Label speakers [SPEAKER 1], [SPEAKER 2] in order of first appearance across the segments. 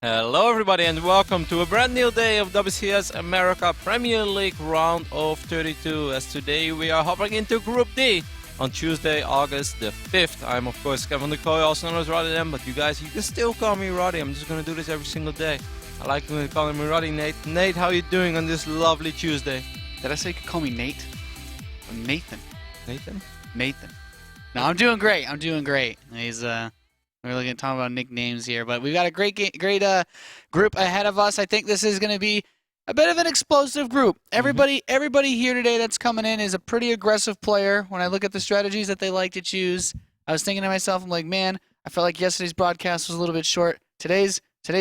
[SPEAKER 1] Hello everybody and welcome to a brand new day of WCS America Premier League round of 32, as today we are hopping into Group D on Tuesday, August the 5th. I'm of course Kevin the Koi, also known as Roddy M, but you guys, you can still call me Roddy. I'm just gonna do this every single day. I like calling me Roddy. Nate, how you doing on this lovely Tuesday?
[SPEAKER 2] Did I say you could call me Nate? Or Nathan?
[SPEAKER 1] Nathan?
[SPEAKER 2] Nathan. No, I'm doing great. I'm doing great. We're really going to talk about nicknames here, but we've got a great group ahead of us. I think this is going to be a bit of an explosive group. Everybody here today that's coming in is a pretty aggressive player. When I look at the strategies that they like to choose, I was thinking to myself, I'm like, man, I felt like yesterday's broadcast was a little bit short. Today's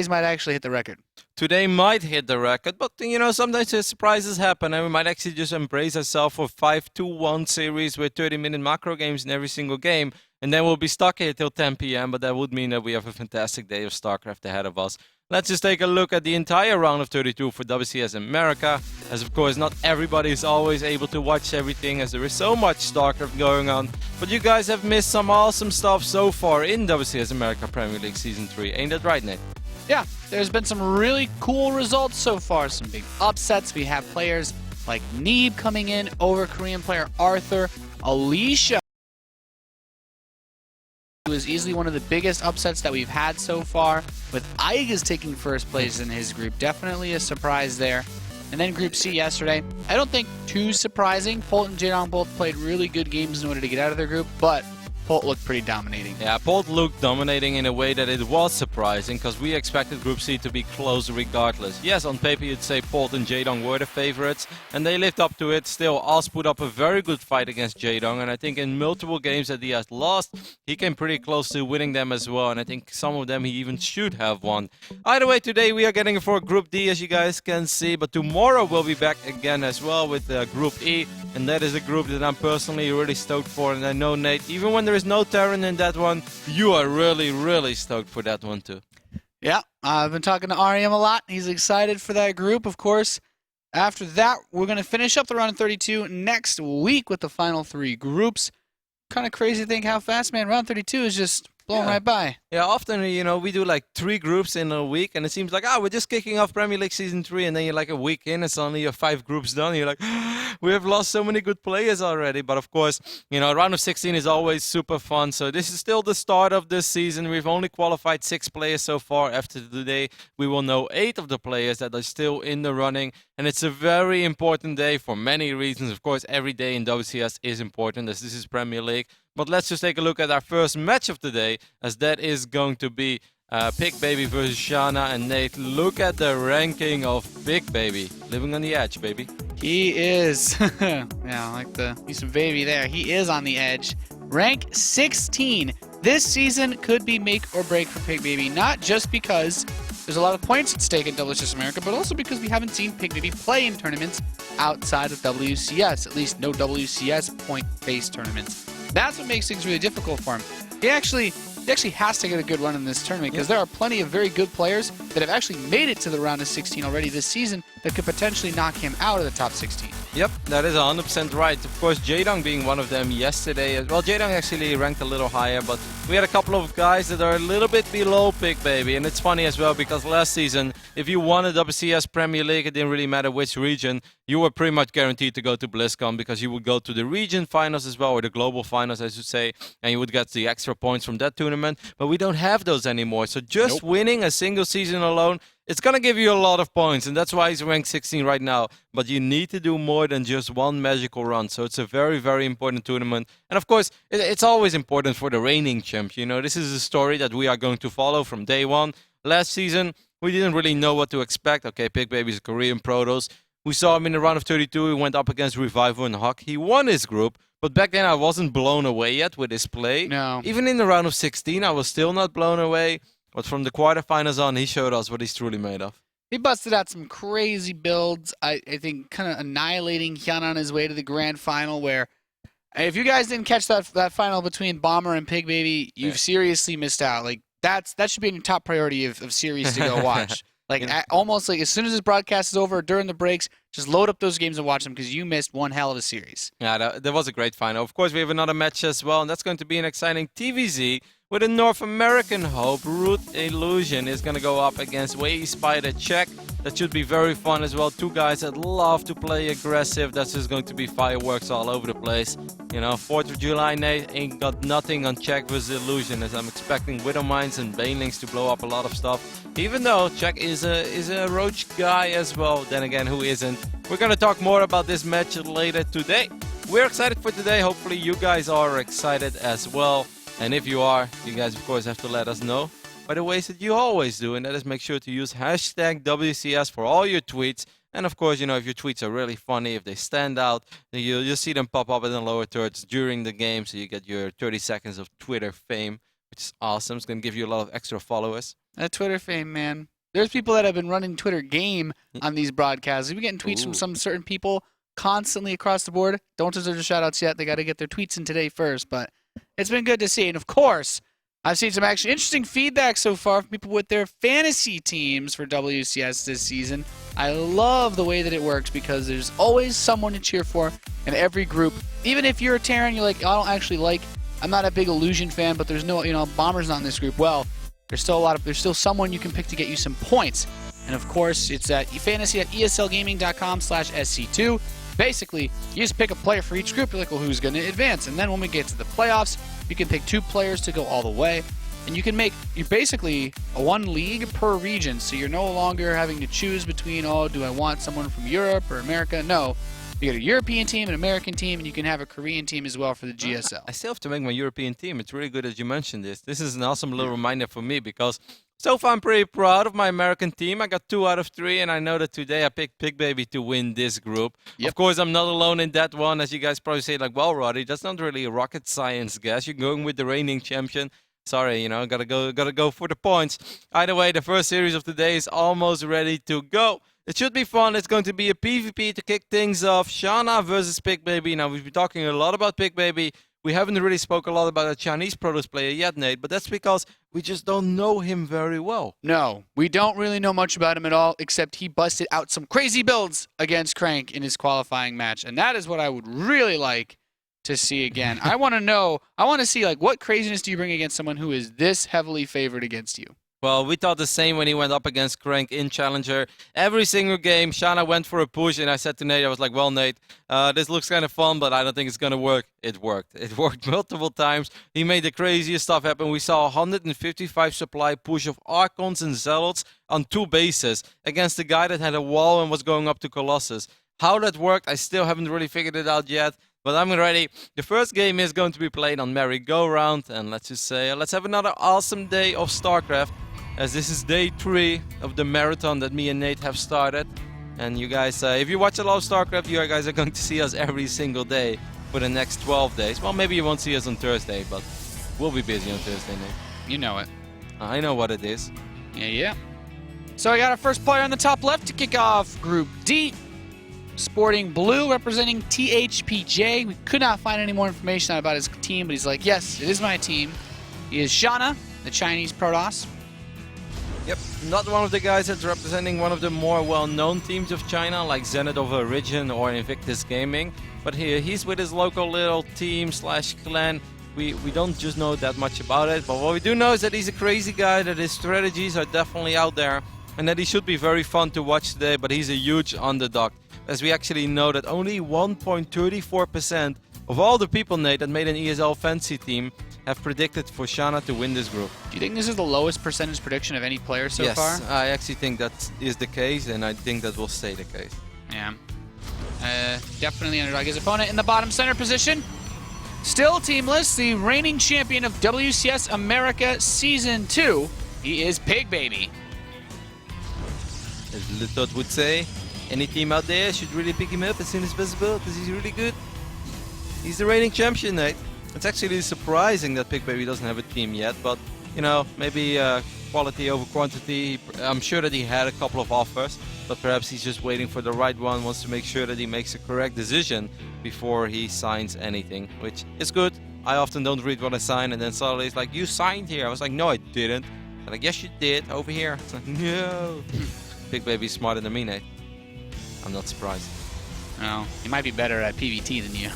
[SPEAKER 2] might actually hit the record.
[SPEAKER 1] Today might hit the record, but you know, sometimes surprises happen and we might actually just embrace ourselves for 5-2-1 series with 30-minute macro games in every single game, and then we'll be stuck here till 10 p.m., but that would mean that we have a fantastic day of StarCraft ahead of us. Let's just take a look at the entire round of 32 for WCS America, as of course not everybody is always able to watch everything as there is so much StarCraft going on, but you guys have missed some awesome stuff so far in WCS America Premier League Season 3, ain't that right, Nate?
[SPEAKER 2] Yeah, there's been some really cool results so far, some big upsets. We have players like Neeb coming in over Korean player Arthur. Alicia, who is easily one of the biggest upsets that we've had so far, with Aigas taking first place in his group. Definitely a surprise there. And then Group C yesterday, I don't think too surprising. Polt and Jaedong both played really good games in order to get out of their group, but Polt looked pretty dominating.
[SPEAKER 1] Yeah, Polt looked dominating in a way that it was surprising, because we expected Group C to be close regardless. Yes, on paper you'd say Polt and Jaedong were the favorites, and they lived up to it. Still, Oz put up a very good fight against Jaedong, and I think in multiple games that he has lost, he came pretty close to winning them as well, and I think some of them he even should have won. Either way, today we are getting for Group D, as you guys can see, but tomorrow we'll be back again as well with Group E, and that is a group that I'm personally really stoked for, and I know, Nate, even when there is no Terran in that one, you are really stoked for that one too.
[SPEAKER 2] Yeah, I've been talking to Ariam a lot. He's excited for that group, of course. After that, we're going to finish up the round of 32 next week with the final three groups. Kind of crazy to think how fast, man. Round 32 is just blowing right by.
[SPEAKER 1] Yeah, often, you know, we do like 3 groups in a week, and it seems like, we're just kicking off Premier League Season 3, and then you're like a week in, and suddenly you're 5 groups done, and you're like, we have lost so many good players already. But of course, you know, round of 16 is always super fun, so this is still the start of this season. We've only qualified 6 players so far. After today, we will know 8 of the players that are still in the running, and it's a very important day for many reasons. Of course, every day in WCS is important, as this is Premier League. But let's just take a look at our first match of the day, as that is going to be Pigbaby versus Shana. And Nate, look at the ranking of Pigbaby. Living on the edge, baby.
[SPEAKER 2] He is. Yeah, like the piece of baby there. He is on the edge. Rank 16. This season could be make or break for Pigbaby, not just because there's a lot of points at stake in WCS America, but also because we haven't seen Pigbaby play in tournaments outside of WCS, at least no WCS point-based tournaments. That's what makes things really difficult for him. He actually has to get a good run in this tournament, because there are plenty of very good players that have actually made it to the round of 16 already this season that could potentially knock him out of the top 16.
[SPEAKER 1] Yep, that is 100% right. Of course, Jaedong being one of them yesterday. Well, Jaedong actually ranked a little higher, but we had a couple of guys that are a little bit below Pigbaby. And it's funny as well, because last season, if you won a WCS Premier League, it didn't really matter which region, you were pretty much guaranteed to go to BlizzCon, because you would go to the region finals as well, or the global finals, I should say, and you would get the extra points from that tournament. But we don't have those anymore. So just winning a single season alone, it's going to give you a lot of points, and that's why he's ranked 16 right now. But you need to do more than just one magical run, so it's a very important tournament. And of course, it's always important for the reigning champ. You know, this is a story that we are going to follow from day one. Last season, we didn't really know what to expect. Okay, Pigbaby's a Korean Protoss. We saw him in the round of 32. He went up against Revival and Huck. He won his group, but back then I wasn't blown away yet with his play.
[SPEAKER 2] No.
[SPEAKER 1] Even in the round of 16, I was still not blown away. But from the quarterfinals on, he showed us what he's truly made of.
[SPEAKER 2] He busted out some crazy builds, I think kind of annihilating Shana on his way to the grand final, where if you guys didn't catch that final between Bomber and Pigbaby, you've seriously missed out. Like, that should be in your top priority of series to go watch. Like, almost like as soon as this broadcast is over, during the breaks, just load up those games and watch them, because you missed one hell of a series.
[SPEAKER 1] Yeah, that was a great final. Of course, we have another match as well, and that's going to be an exciting TVZ With a North American hope, Ro32 is going to go up against Way Spider Czech. That should be very fun as well. Two guys that love to play aggressive. That's just going to be fireworks all over the place. You know, 4th of July, Nate ain't got nothing on Czech versus Illusion, as I'm expecting Widow Mines and Banelings to blow up a lot of stuff. Even though Czech is a Roach guy as well. Then again, who isn't? We're going to talk more about this match later today. We're excited for today. Hopefully you guys are excited as well. And if you are, you guys of course have to let us know by the ways that you always do, and that is make sure to use hashtag WCS for all your tweets. And of course, you know, if your tweets are really funny, if they stand out, then you'll see them pop up in the lower thirds during the game, so you get your 30 seconds of Twitter fame, which is awesome. It's going to give you a lot of extra followers.
[SPEAKER 2] That Twitter fame, man. There's people that have been running Twitter game on these broadcasts. We're getting tweets from some certain people constantly across the board. Don't deserve the shout-outs yet. They got to get their tweets in today first, but it's been good to see. And of course, I've seen some actually interesting feedback so far from people with their fantasy teams for WCS this season. I love the way that it works because there's always someone to cheer for in every group. Even if you're a Terran, you're like, I'm not a big Illusion fan, but there's no, Bomber's not in this group. Well, there's still someone you can pick to get you some points. And of course, it's at fantasy@eslgaming.com/SC2. Basically, you just pick a player for each group. You're like, well, who's going to advance? And then when we get to the playoffs, you can pick 2 players to go all the way. And you're basically a 1 league per region. So you're no longer having to choose between, do I want someone from Europe or America? No. You get a European team, an American team, and you can have a Korean team as well for the GSL.
[SPEAKER 1] I still have to make my European team. It's really good that you mentioned this. This is an awesome little reminder for me because so far I'm pretty proud of my American team. I got 2 out of 3, and I know that today I picked Pigbaby to win this group. Yep. Of course, I'm not alone in that one, as you guys probably say, like, well, Roddy, that's not really a rocket science guess. You're going with the reigning champion. Sorry, gotta go for the points. Either way, the first series of today is almost ready to go. It should be fun. It's going to be a PvP to kick things off. Shana versus Pigbaby. Now, we've been talking a lot about Pigbaby. We haven't really spoke a lot about a Chinese Protoss player yet, Nate, but that's because we just don't know him very well.
[SPEAKER 2] No, we don't really know much about him at all, except he busted out some crazy builds against Crank in his qualifying match, and that is what I would really like to see again. I want to see, like, what craziness do you bring against someone who is this heavily favored against you?
[SPEAKER 1] Well, we thought the same when he went up against Crank in Challenger. Every single game, Shana went for a push, and I said to Nate, I was like, well, Nate, this looks kind of fun, but I don't think it's going to work. It worked. It worked multiple times. He made the craziest stuff happen. We saw a 155 supply push of Archons and Zealots on 2 bases against a guy that had a wall and was going up to Colossus. How that worked, I still haven't really figured it out yet. But I'm ready. The first game is going to be played on merry-go-round. And let's just say, let's have another awesome day of StarCraft. As this is day 3 of the marathon that me and Nate have started. And you guys, if you watch a lot of StarCraft, you guys are going to see us every single day for the next 12 days. Well, maybe you won't see us on Thursday, but we'll be busy on Thursday, Nate.
[SPEAKER 2] You know it.
[SPEAKER 1] I know what it is.
[SPEAKER 2] Yeah. So I got our first player on the top left to kick off Group D. Sporting blue, representing THPJ. We could not find any more information out about his team, but he's like, yes, it is my team. He is Shana, the Chinese Protoss.
[SPEAKER 1] Yep, not one of the guys that's representing one of the more well-known teams of China, like Zenith of Origin or Invictus Gaming. But he's with his local little team / clan. We don't just know that much about it, but what we do know is that he's a crazy guy, that his strategies are definitely out there, and that he should be very fun to watch today, but he's a huge underdog. As we actually know that only 1.34% of all the people, Nate, that made an ESL fantasy team have predicted for Shana to win this group.
[SPEAKER 2] Do you think this is the lowest percentage prediction of any player so far?
[SPEAKER 1] Yes, I actually think that is the case, and I think that will stay the case.
[SPEAKER 2] Yeah. Definitely underdog. His opponent in the bottom center position. Still teamless, the reigning champion of WCS America Season 2. He is Pigbaby.
[SPEAKER 1] As Lutot would say, any team out there should really pick him up as soon as possible because he's really good. He's the reigning champion, Nate. It's actually surprising that Pigbaby doesn't have a team yet, but, maybe quality over quantity. I'm sure that he had a couple of offers, but perhaps he's just waiting for the right one, wants to make sure that he makes a correct decision before he signs anything, which is good. I often don't read what I sign, and then suddenly it's like, you signed here. I was like, no, I didn't. They're like, yes, you did, over here. It's like, no. Pigbaby's smarter than me, Nate. I'm not surprised.
[SPEAKER 2] No, he might be better at PvT than you.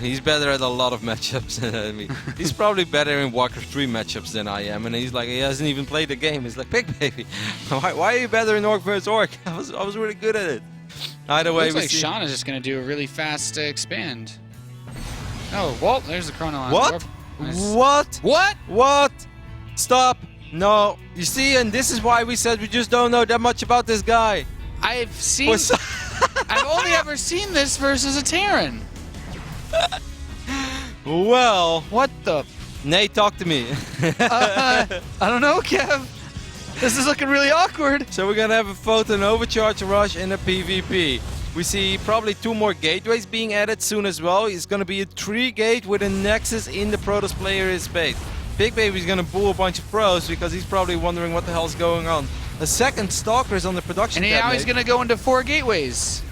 [SPEAKER 1] He's better at a lot of matchups than me. He's probably better in Warcraft 3 matchups than I am, and he's like, he hasn't even played the game. He's like, Pigbaby, why are you better in Orc vs Orc? I was really good at it. Either way,
[SPEAKER 2] looks like Shana's just gonna do a really fast expand. Oh, well, there's the chrono on.
[SPEAKER 1] What?
[SPEAKER 2] Nice.
[SPEAKER 1] What?
[SPEAKER 2] What?
[SPEAKER 1] What? Stop. No. You see, and this is why we said we just don't know that much about this guy.
[SPEAKER 2] I've seen... I've only ever seen this versus a Terran.
[SPEAKER 1] Well,
[SPEAKER 2] what the?
[SPEAKER 1] Nate, talk to me.
[SPEAKER 2] I don't know, Kev. This is looking really awkward.
[SPEAKER 1] So we're gonna have a photon overcharge rush in the PvP. We see probably 2 more gateways being added soon as well. It's gonna be a 3-gate with a Nexus in the Protoss player space. Pigbaby's gonna boo a bunch of pros because he's probably wondering what the hell's going on. A second Stalker is on the production
[SPEAKER 2] and now he's gonna go into 4 gateways.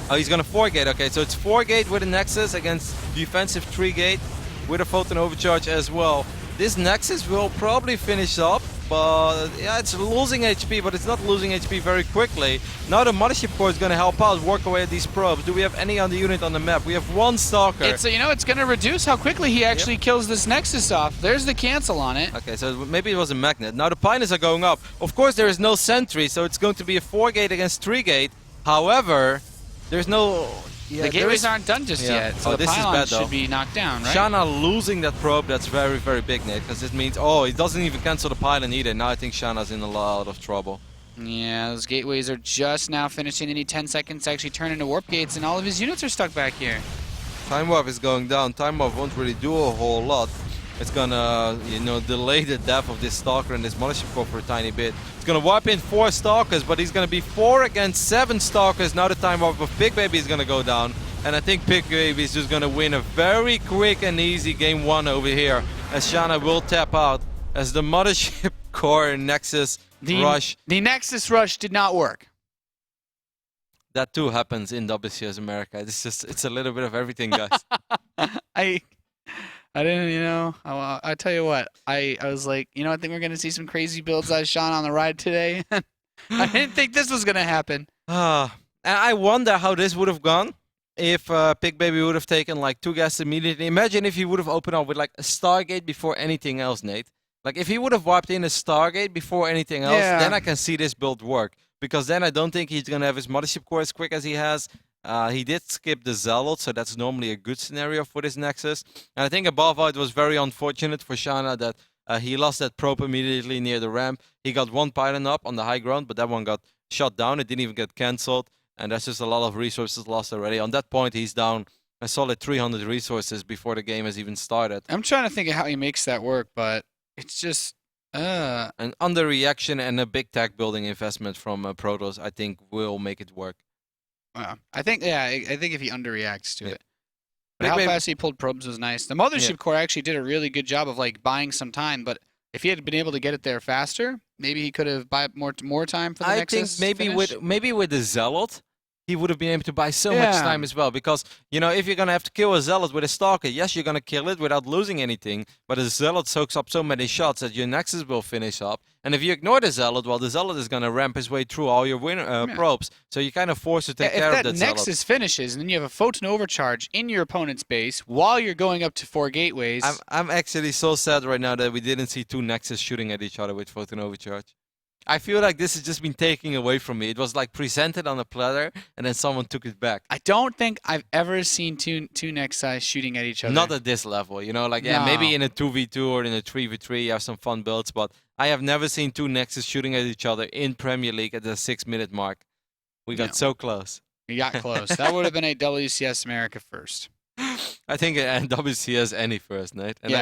[SPEAKER 1] Oh, he's gonna 4-gate. Okay, so it's 4-gate with a Nexus against defensive 3-gate with a photon overcharge as well. This Nexus will probably finish up, but yeah, it's losing HP, but it's not losing HP very quickly. Now the Mothership Core is gonna help out work away at these probes. Do we have any other unit on the map? We have 1 Stalker.
[SPEAKER 2] It's it's gonna reduce how quickly he actually kills this Nexus off. There's the cancel on it.
[SPEAKER 1] Okay, so maybe it was a magnet. Now the pylons are going up. Of course, there is no sentry, so it's going to be a 4-gate against 3-gate. However, there's no... Yeah,
[SPEAKER 2] the gateways aren't done just yet, so the pylon should be knocked down, right?
[SPEAKER 1] Shana losing that probe, that's very, very big, Nate, because it means, he doesn't even cancel the pylon either. Now I think Shana's in a lot of trouble.
[SPEAKER 2] Yeah, those gateways are just now finishing. They need 10 seconds to actually turn into warp gates, and all of his units are stuck back here.
[SPEAKER 1] Time Warp is going down. Time Warp won't really do a whole lot. It's gonna, delay the death of this Stalker and this Mothership Core for a tiny bit. It's gonna wipe in 4 Stalkers, but he's gonna be 4 against 7 Stalkers. Now the Time Warp of Pigbaby is gonna go down. And I think Pigbaby is just gonna win a very quick and easy game 1 over here. As Shana will tap out as the Mothership Core and Nexus rush.
[SPEAKER 2] The Nexus rush did not work.
[SPEAKER 1] That too happens in WCS America. It's a little bit of everything, guys.
[SPEAKER 2] I didn't, I tell you what, I was like, I think we're going to see some crazy builds out of Shana on the ride today. I didn't think this was going to happen.
[SPEAKER 1] And I wonder how this would have gone if Pigbaby would have taken like 2 gas immediately. Imagine if he would have opened up with like a Stargate before anything else, Nate. Like if he would have wiped in a Stargate before anything else, then I can see this build work. Because then I don't think he's going to have his Mothership Core as quick as he has. He did skip the Zealot, so that's normally a good scenario for this Nexus. And I think above all, it was very unfortunate for Shana that he lost that probe immediately near the ramp. He got 1 pylon up on the high ground, but that one got shot down. It didn't even get cancelled. And that's just a lot of resources lost already. On that point, he's down a solid 300 resources before the game has even started.
[SPEAKER 2] I'm trying to think of how he makes that work, but it's just...
[SPEAKER 1] An underreaction and a big tech building investment from Protoss, I think, will make it work.
[SPEAKER 2] I think if he underreacts to it. But how fast he pulled probes was nice. The Mothership Core actually did a really good job of like buying some time, but if he had been able to get it there faster, maybe he could have bought more time for the Nexus.
[SPEAKER 1] I think maybe with the Zealot, he would have been able to buy so much time as well. Because, if you're going to have to kill a Zealot with a Stalker, yes, you're going to kill it without losing anything. But a Zealot soaks up so many shots that your Nexus will finish up. And if you ignore the Zealot, well, the Zealot is going to ramp his way through all your probes. So you're kind of forced to take care of that Zealot.
[SPEAKER 2] If that Nexus finishes, and then you have a Photon Overcharge in your opponent's base while you're going up to 4 gateways.
[SPEAKER 1] I'm actually so sad right now that we didn't see 2 Nexus shooting at each other with Photon Overcharge. I feel like this has just been taken away from me. It was like presented on a platter, and then someone took it back.
[SPEAKER 2] I don't think I've ever seen two Nexi shooting at each other.
[SPEAKER 1] Not at this level, maybe in a 2v2 or in a 3v3 you have some fun builds, but I have never seen 2 Nexus shooting at each other in Premier League at the 6-minute mark. We got so close.
[SPEAKER 2] We got close. That would have been a WCS America first.
[SPEAKER 1] I think an WCS any first, Nate. And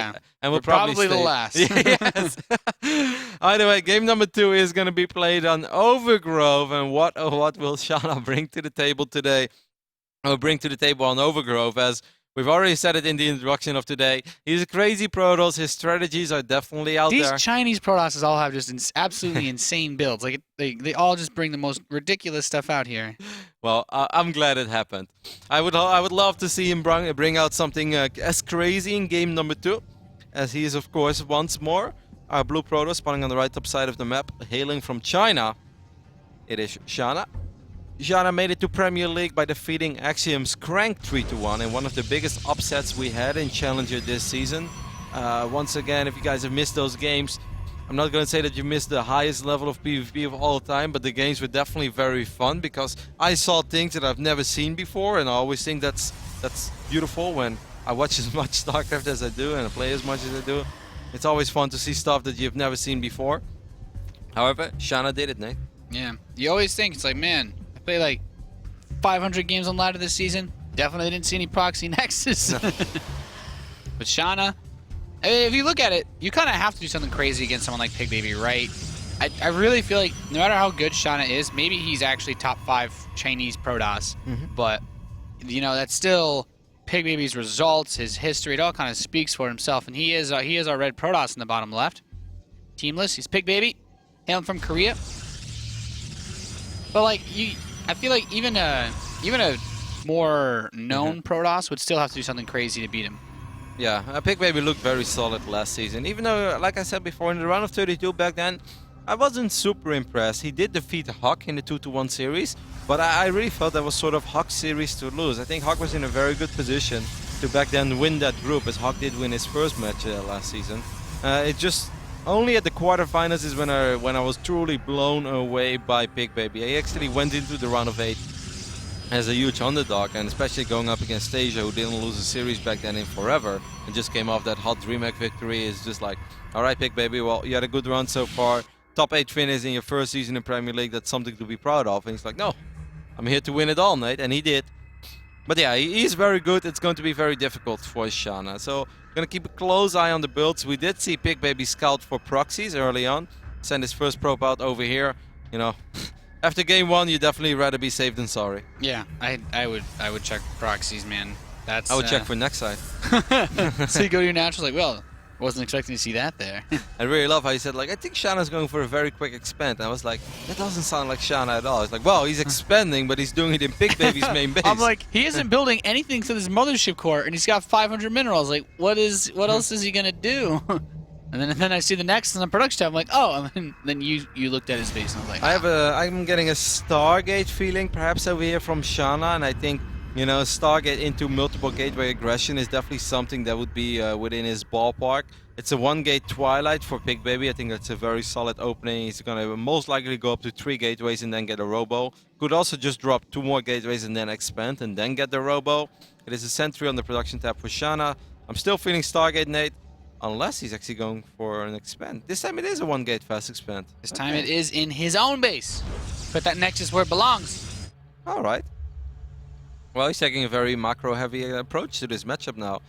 [SPEAKER 2] and
[SPEAKER 1] we'll
[SPEAKER 2] probably the last.
[SPEAKER 1] Yes. Either way, game number 2 is going to be played on Overgrove, and what will Shana bring to the table today? Or bring to the table on Overgrove, as we've already said it in the introduction of today. He's a crazy Protoss. His strategies are definitely out there.
[SPEAKER 2] These Chinese Protosses all have just absolutely insane builds. Like they all just bring the most ridiculous stuff out here.
[SPEAKER 1] Well, I'm glad it happened. I would love to see him bring out something as crazy in game number 2, as he is, of course, once more our blue Protoss spawning on the right top side of the map, hailing from China. It is Shana. Shana made it to Premier League by defeating Axiom's Crank 3-1 in one of the biggest upsets we had in Challenger this season. Once again, if you guys have missed those games, I'm not going to say that you missed the highest level of PvP of all time, but the games were definitely very fun because I saw things that I've never seen before, and I always think that's beautiful when I watch as much StarCraft as I do and I play as much as I do. It's always fun to see stuff that you've never seen before. However, Shana did it, Nate.
[SPEAKER 2] Yeah, you always think, it's like, man, I played like 500 games on ladder this season. Definitely didn't see any proxy nexus.
[SPEAKER 1] No.
[SPEAKER 2] But Shana, I mean, if you look at it, you kind of have to do something crazy against someone like Pigbaby, right? I really feel like no matter how good Shana is, maybe he's actually top 5 Chinese Protoss, but you know, that's still Pigbaby's results, his history. It all kind of speaks for himself, and he is our red Protoss in the bottom left. Teamless, he's Pigbaby, hailing from Korea. But like I feel like even a more known Protoss would still have to do something crazy to beat him.
[SPEAKER 1] Yeah, Pigbaby looked very solid last season. Even though, like I said before, in the round of 32 back then, I wasn't super impressed. He did defeat Huck in the 2-1 series, but I really felt that was sort of Huck's series to lose. I think Huck was in a very good position to back then win that group, as Huck did win his first match last season. It just only at the quarterfinals is when I was truly blown away by Pigbaby. He actually went into the round of 8 as a huge underdog, and especially going up against Asia, who didn't lose a series back then in forever and just came off that hot DreamHack victory. Is just like, alright Pigbaby, well, you had a good run so far, top 8 finish in your first season in Premier League, that's something to be proud of. And he's like, no, I'm here to win it all, Nate, and he did. But yeah, he's very good. It's going to be very difficult for Shana, so gonna keep a close eye on the builds. We did see Pigbaby scout for proxies early on, send his first probe out over here, you know. After game 1, you definitely rather be safe than sorry.
[SPEAKER 2] Yeah, I would check proxies, man. That's
[SPEAKER 1] I would check for next side.
[SPEAKER 2] So you go to your natural, like, well, wasn't expecting to see that there.
[SPEAKER 1] I really love how he said, like, I think Shana's going for a very quick expand. And I was like, that doesn't sound like Shana at all. It's like, well, he's expanding, but he's doing it in Pigbaby's main base.
[SPEAKER 2] I'm like, he isn't building anything to this mothership core, and he's got 500 minerals. Like, what else is he gonna do? And then I see the next in the production tab. I'm like, oh, and then you looked at his face, and I was like,
[SPEAKER 1] I'm getting a Stargate feeling perhaps over here from Shana, and I think, you know, Stargate into multiple gateway aggression is definitely something that would be within his ballpark. It's a 1-gate Twilight for Pigbaby. I think that's a very solid opening. He's gonna most likely go up to 3 gateways and then get a robo. Could also just drop 2 more gateways and then expand and then get the robo. It is a sentry on the production tab for Shana. I'm still feeling Stargate, Nate. Unless he's actually going for an expand. This time it is a 1-gate fast expand.
[SPEAKER 2] This time it is in his own base. Put that Nexus where it belongs.
[SPEAKER 1] Alright. Well, he's taking a very macro-heavy approach to this matchup now.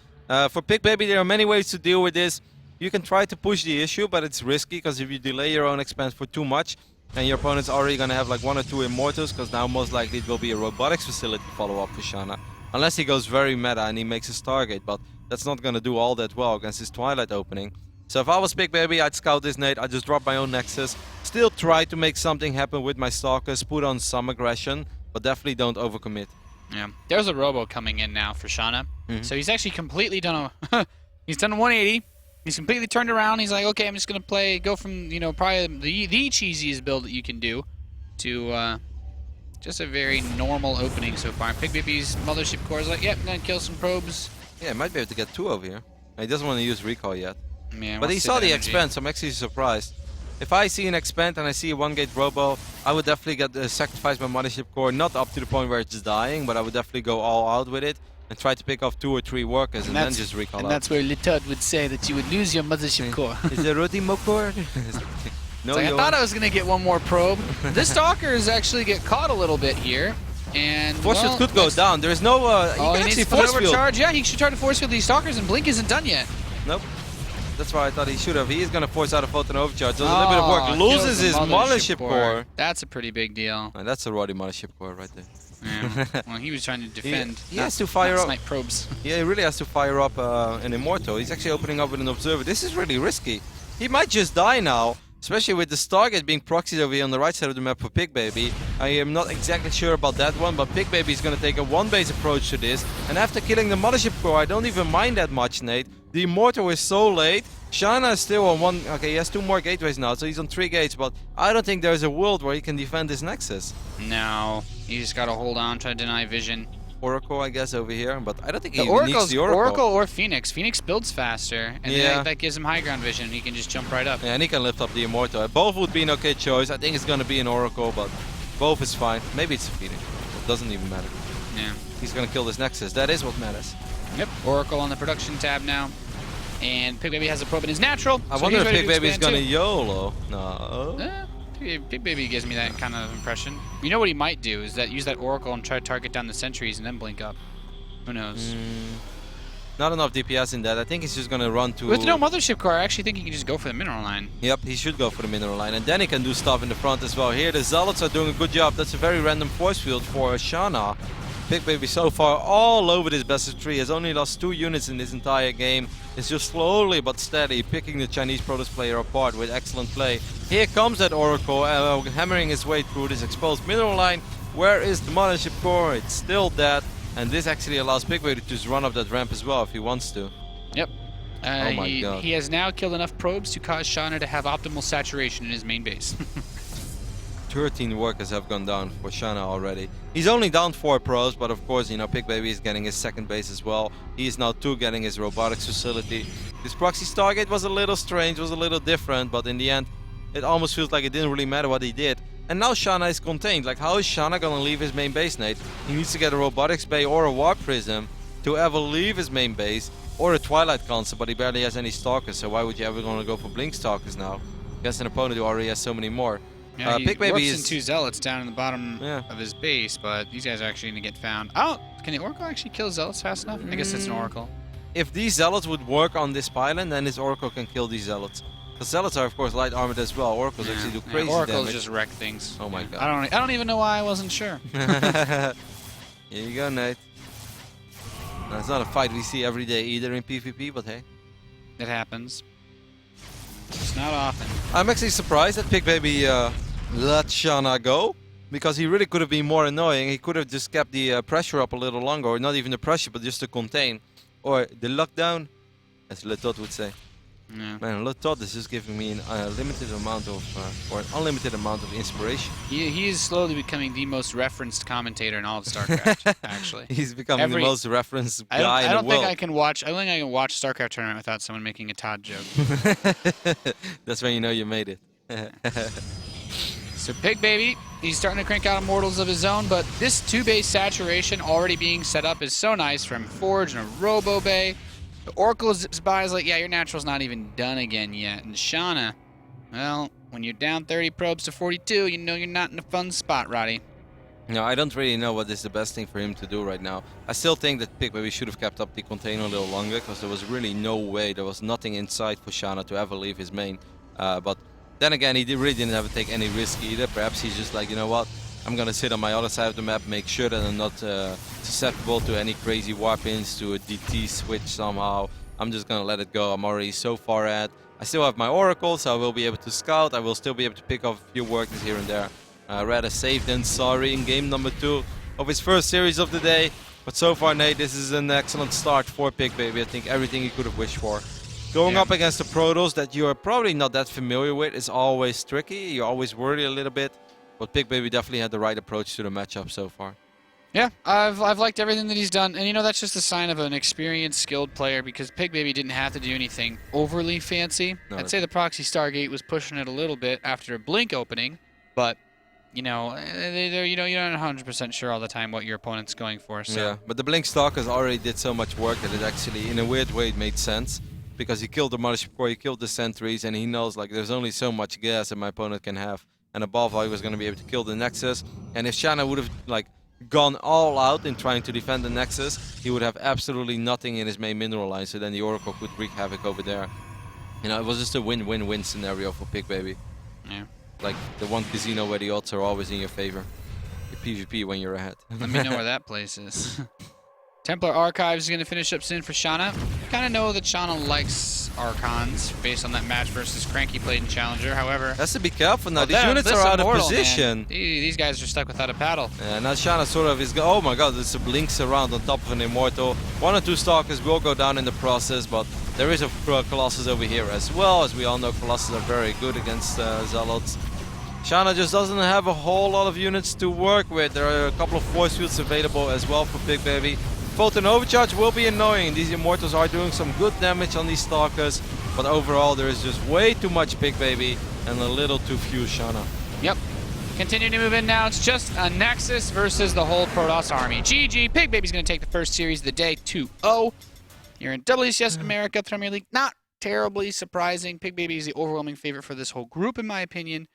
[SPEAKER 1] For Pigbaby, there are many ways to deal with this. You can try to push the issue, but it's risky, because if you delay your own expand for too much, and your opponent's already going to have like 1 or 2 Immortals, because now most likely it will be a robotics facility follow-up for Shana. Unless he goes very meta and he makes a Stargate, but that's not going to do all that well against his Twilight opening. So if I was Pigbaby, I'd scout this, Nate. I'd just drop my own Nexus. Still try to make something happen with my Stalkers, put on some aggression, but definitely don't overcommit.
[SPEAKER 2] Yeah, there's a robo coming in now for Shana. So he's actually completely done a he's done a 180. He's completely turned around. He's like, okay, I'm just gonna go from, you know, probably the cheesiest build that you can do to just a very normal opening so far. Pigbaby's mothership core is like, yep, I'm gonna kill some probes.
[SPEAKER 1] Yeah, might be able to get 2 over here. He doesn't want to use recall yet.
[SPEAKER 2] Man,
[SPEAKER 1] but he saw the expand, so I'm actually surprised. If I see an expand and I see a 1-gate robo, I would definitely sacrifice my mothership core, not up to the point where it's dying, but I would definitely go all out with it and try to pick off 2 or 3 workers and then just recall out.
[SPEAKER 2] And that's where Litod would say that you would lose your mothership core.
[SPEAKER 1] Is there Rotimo core? No,
[SPEAKER 2] like, I thought I was going to get 1 more probe. This Stalkers actually get caught a little bit here. And
[SPEAKER 1] force field could go down. There's no.
[SPEAKER 2] He needs to force overcharge. Yeah, he should try to force field these Stalkers, and Blink isn't done yet.
[SPEAKER 1] Nope. That's why I thought he should have. He is going to force out a photon overcharge. Does a little bit of work. Loses his mothership core.
[SPEAKER 2] That's a pretty big deal.
[SPEAKER 1] And that's a Roddy mothership core right there.
[SPEAKER 2] Yeah. Well, he was trying to defend.
[SPEAKER 1] He has to fire up.
[SPEAKER 2] Snipe probes.
[SPEAKER 1] Yeah, he really has to fire up an Immortal. He's actually opening up with an Observer. This is really risky. He might just die now. Especially with the Stargate being proxied over here on the right side of the map for Pigbaby. I am not exactly sure about that one, but Pigbaby is going to take a 1-base approach to this. And after killing the mothership core, I don't even mind that much, Nate. The Immortal is so late Shana is still on 1. Okay, he has 2 more gateways now, so he's on 3 gates. But I don't think there's a world where he can defend his Nexus.
[SPEAKER 2] No, you just gotta hold on, try to deny vision.
[SPEAKER 1] Oracle, I guess, over here, but I don't think he
[SPEAKER 2] The
[SPEAKER 1] needs the Oracle.
[SPEAKER 2] Oracle or Phoenix. Phoenix builds faster, and
[SPEAKER 1] Yeah.
[SPEAKER 2] that gives him high ground vision. He can just jump right up.
[SPEAKER 1] Yeah, and he can lift up the Immortal. Both would be an okay choice. I think it's going to be an Oracle, but both is fine. Maybe it's a Phoenix. It doesn't even matter.
[SPEAKER 2] Yeah.
[SPEAKER 1] He's going to kill this Nexus. That is what matters.
[SPEAKER 2] Yep. Oracle on the production tab now. And Pigbaby has a probe in his natural.
[SPEAKER 1] I
[SPEAKER 2] so
[SPEAKER 1] wonder
[SPEAKER 2] he's
[SPEAKER 1] if
[SPEAKER 2] ready
[SPEAKER 1] Pigbaby is
[SPEAKER 2] expand
[SPEAKER 1] going to
[SPEAKER 2] too.
[SPEAKER 1] YOLO. No.
[SPEAKER 2] Pigbaby gives me that kind of impression. You know what he might do is that use that Oracle and try to target down the sentries and then blink up. Who knows?
[SPEAKER 1] Not enough DPS in that. I think he's just going to run to...
[SPEAKER 2] With no Mothership core, I actually think he can just go for the mineral line.
[SPEAKER 1] Yep, he should go for the mineral line. And then he can do stuff in the front as well. Here, the Zealots are doing a good job. That's a very random force field for Shana. Pigbaby so far all over this best of 3. Has only lost 2 units in this entire game. It's just slowly but steady picking the Chinese Protoss player apart with excellent play. Here comes that Oracle hammering his way through this exposed mineral line. Where is the Mothership core? It's still dead. And this actually allows Pigbaby to just run up that ramp as well if he wants to.
[SPEAKER 2] Yep.
[SPEAKER 1] Oh my god.
[SPEAKER 2] He has now killed enough probes to cause Shana to have optimal saturation in his main base.
[SPEAKER 1] 13 workers have gone down for Shana already. He's only down 4 pros, but of course, you know, Pigbaby is getting his second base as well. He is now 2 getting his robotics facility. This proxy Stargate was a little strange, was a little different, but in the end, it almost feels like it didn't really matter what he did. And now Shana is contained. Like, how is Shana gonna leave his main base, Nate? He needs to get a robotics bay or a warp prism to ever leave his main base, or a Twilight Concept, but he barely has any Stalkers, so why would you ever gonna go for Blink Stalkers now? Against an opponent who already has so many more.
[SPEAKER 2] Yeah, he
[SPEAKER 1] Pigbaby
[SPEAKER 2] warps
[SPEAKER 1] is...
[SPEAKER 2] in 2 Zealots down in the bottom
[SPEAKER 1] Yeah.
[SPEAKER 2] of his base, but these guys are actually going to get found. Oh, can the Oracle actually kill Zealots fast enough? I guess it's an Oracle.
[SPEAKER 1] If these Zealots would work on this pylon, then this Oracle can kill these Zealots. The Zealots are, of course, light armored as well. Oracles actually do crazy
[SPEAKER 2] Oracles
[SPEAKER 1] damage.
[SPEAKER 2] just wreck things.
[SPEAKER 1] Oh my god.
[SPEAKER 2] I don't even know why I wasn't sure.
[SPEAKER 1] Here you go, Nate. Now, it's not a fight we see every day either in PvP, but hey.
[SPEAKER 2] It happens. It's not often.
[SPEAKER 1] I'm actually surprised that Pigbaby let Shana go, because he really could have been more annoying. He could have just kept the pressure up a little longer, or not even the pressure, but just to contain. Or the lockdown, as Le Tot would say.
[SPEAKER 2] Yeah.
[SPEAKER 1] Man, Le Tot is just giving me a limited amount of, or an unlimited amount of inspiration.
[SPEAKER 2] He is slowly becoming the most referenced commentator in all of StarCraft, actually.
[SPEAKER 1] He's becoming the most referenced guy in the world.
[SPEAKER 2] I don't think I can watch StarCraft tournament without someone making a Todd joke.
[SPEAKER 1] That's when you know you made it.
[SPEAKER 2] So Pigbaby, he's starting to crank out Immortals of his own, but this 2-base saturation already being set up is so nice from Forge and a Robo Bay. The Oracle zips by, is like, yeah, your natural's not even done again yet. And Shana, well, when you're down 30 probes to 42, you know you're not in a fun spot, Roddy.
[SPEAKER 1] No, I don't really know what is the best thing for him to do right now. I still think that Pigbaby should have kept up the container a little longer, because there was really no way, there was nothing in sight for Shana to ever leave his main. But then again, he really didn't have to take any risk either. Perhaps he's just like, you know what, I'm gonna sit on my other side of the map, make sure that I'm not susceptible to any crazy warp-ins, to a DT switch somehow. I'm just gonna let it go. I'm already so far ahead. I still have my Oracle, so I will be able to scout. I will still be able to pick off a few workers here and there. Rather safe than sorry in game number 2 of his first series of the day. But so far, Nate, this is an excellent start for Pigbaby. I think everything he could have wished for. Going up against the Protoss that you are probably not that familiar with is always tricky. You always worry a little bit. But Pigbaby definitely had the right approach to the matchup so far.
[SPEAKER 2] Yeah, I've liked everything that he's done. And, you know, that's just a sign of an experienced, skilled player, because Pigbaby didn't have to do anything overly fancy.
[SPEAKER 1] No,
[SPEAKER 2] I'd say the Proxy Stargate was pushing it a little bit after a blink opening. But, you know, you're not 100% sure all the time what your opponent's going for. So.
[SPEAKER 1] Yeah, but the Blink Stalkers already did so much work that it actually, in a weird way, it made sense. Because he killed the Mothership Core, he killed the sentries, and he knows, like, there's only so much gas that my opponent can have. And above all, he was going to be able to kill the Nexus. And if Shana would have, like, gone all out in trying to defend the Nexus, he would have absolutely nothing in his main mineral line, so then the Oracle could wreak havoc over there. You know, it was just a win-win-win scenario for Pigbaby.
[SPEAKER 2] Yeah.
[SPEAKER 1] Like the one casino where the odds are always in your favor. Your PvP when you're ahead.
[SPEAKER 2] Let me know where that place is. Templar Archives is going to finish up soon for Shana. kind of know that Shana likes Archons based on that match versus Cranky played in Challenger. However,
[SPEAKER 1] Has to be careful now.
[SPEAKER 2] oh,
[SPEAKER 1] These units
[SPEAKER 2] this
[SPEAKER 1] are out of
[SPEAKER 2] Immortal,
[SPEAKER 1] position.
[SPEAKER 2] man. These guys are stuck without a paddle.
[SPEAKER 1] Yeah, now Shana sort of is. Oh my god, this blinks around on top of an Immortal. 1 or 2 Stalkers will go down in the process, but there is a Colossus over here as well. As we all know, Colossus are very good against Zealots. Shana just doesn't have a whole lot of units to work with. There are a couple of force fields available as well for Pigbaby. Photon Overcharge will be annoying. These Immortals are doing some good damage on these Stalkers, but overall there is just way too much Pigbaby and a little too few Shana.
[SPEAKER 2] Yep. Continuing to move in now. It's just a Nexus versus the whole Protoss army. GG. Pigbaby's going to take the first series of the day, 2-0. You're in WCS America Premier League. Not terribly surprising. Pigbaby is the overwhelming favorite for this whole group, in my opinion.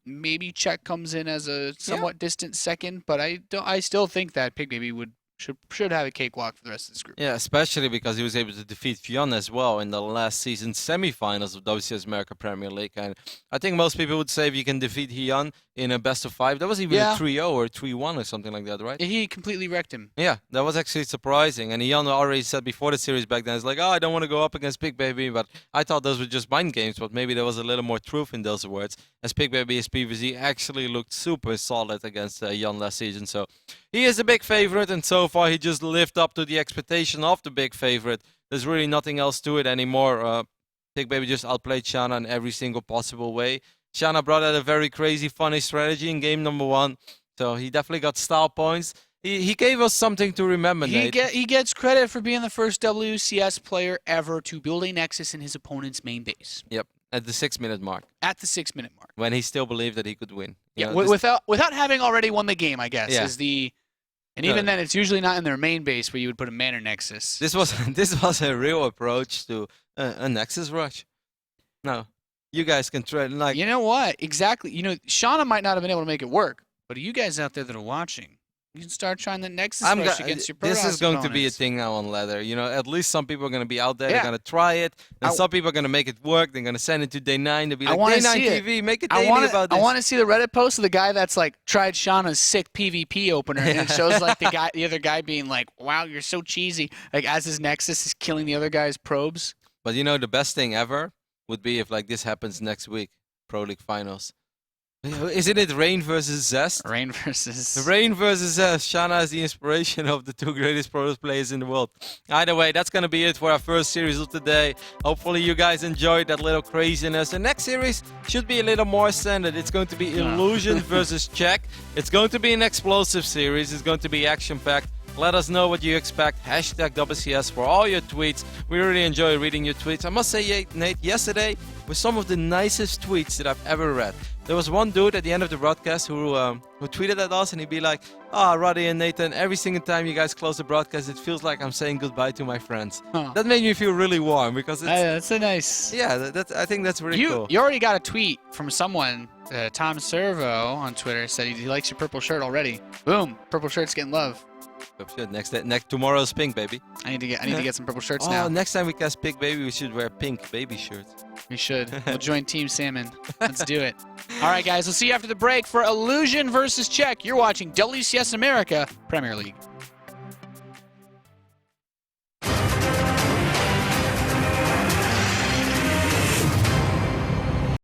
[SPEAKER 2] Maybe Czech comes in as a somewhat distant second, but I still think that Pigbaby should have a cakewalk for the rest of this group.
[SPEAKER 1] Yeah, especially because he was able to defeat Fionn as well in the last season's semi-finals of WCS America Premier League. And I think most people would say if you can defeat Fionn in a best of 5, that was even a 3-0 or 3-1 or something like that, right?
[SPEAKER 2] He completely wrecked him.
[SPEAKER 1] Yeah, that was actually surprising. And Fionn already said before the series back then, it's like, oh, I don't want to go up against Pigbaby, but I thought those were just mind games, but maybe there was a little more truth in those words, as Pigbaby's PvZ actually looked super solid against Fionn last season. So he is a big favorite, and so far he just lived up to the expectation of the big favorite. There's really nothing else to it anymore. Pigbaby just outplayed Shana in every single possible way. Shana brought out a very crazy, funny strategy in game number 1, so he definitely got style points. He gave us something to remember, Nate.
[SPEAKER 2] He gets credit for being the first WCS player ever to build a Nexus in his opponent's main base.
[SPEAKER 1] Yep, at the 6-minute mark.
[SPEAKER 2] At the 6-minute mark.
[SPEAKER 1] When he still believed that he could win.
[SPEAKER 2] Yeah, without having already won the game, I guess, is the... And even then, it's usually not in their main base where you would put a Manor Nexus.
[SPEAKER 1] This was a real approach to a Nexus rush. No, you guys can try. Like,
[SPEAKER 2] you know what? Exactly. You know, Shana might not have been able to make it work, but you guys out there that are watching, you can start trying the Nexus rush against your Protoss
[SPEAKER 1] This is going
[SPEAKER 2] opponents.
[SPEAKER 1] to be a thing now on Ladder. You know, at least some people are going to be out there. They're going to try it. And some people are going to make it work. They're going to send it to Day 9. They'll be like, Day 9 TV, make a daily about this.
[SPEAKER 2] I want to see the Reddit post of the guy that's like tried Shana's sick PvP opener, and it shows like the other guy being like, "Wow, you're so cheesy." Like as his Nexus is killing the other guy's probes.
[SPEAKER 1] But you know, the best thing ever would be if like this happens next week, Pro League Finals. Isn't it Rain versus Zest?
[SPEAKER 2] Rain versus
[SPEAKER 1] Zest. Shana is the inspiration of the 2 greatest Protoss players in the world. Either way, that's going to be it for our first series of today. Hopefully you guys enjoyed that little craziness. The next series should be a little more standard. It's going to be Illusion versus Czech. It's going to be an explosive series. It's going to be action-packed. Let us know what you expect. Hashtag WCS for all your tweets. We really enjoy reading your tweets. I must say, Nate, yesterday were some of the nicest tweets that I've ever read. There was one dude at the end of the broadcast who tweeted at us, and he'd be like, Roddy and Nathan, every single time you guys close the broadcast, it feels like I'm saying goodbye to my friends. That made me feel really warm because it's...
[SPEAKER 2] that's a nice...
[SPEAKER 1] Yeah, I think that's really cool.
[SPEAKER 2] You already got a tweet from someone, Tom Servo on Twitter, said he likes your purple shirt already. Boom, purple shirt's getting love.
[SPEAKER 1] Next tomorrow's pink, baby.
[SPEAKER 2] I need to get some purple shirts now.
[SPEAKER 1] Next time we cast Pigbaby, we should wear pink baby shirts.
[SPEAKER 2] We should. We'll join Team Salmon. Let's do it. All right, guys. We'll see you after the break for Illusion versus Czech. You're watching WCS America Premier League.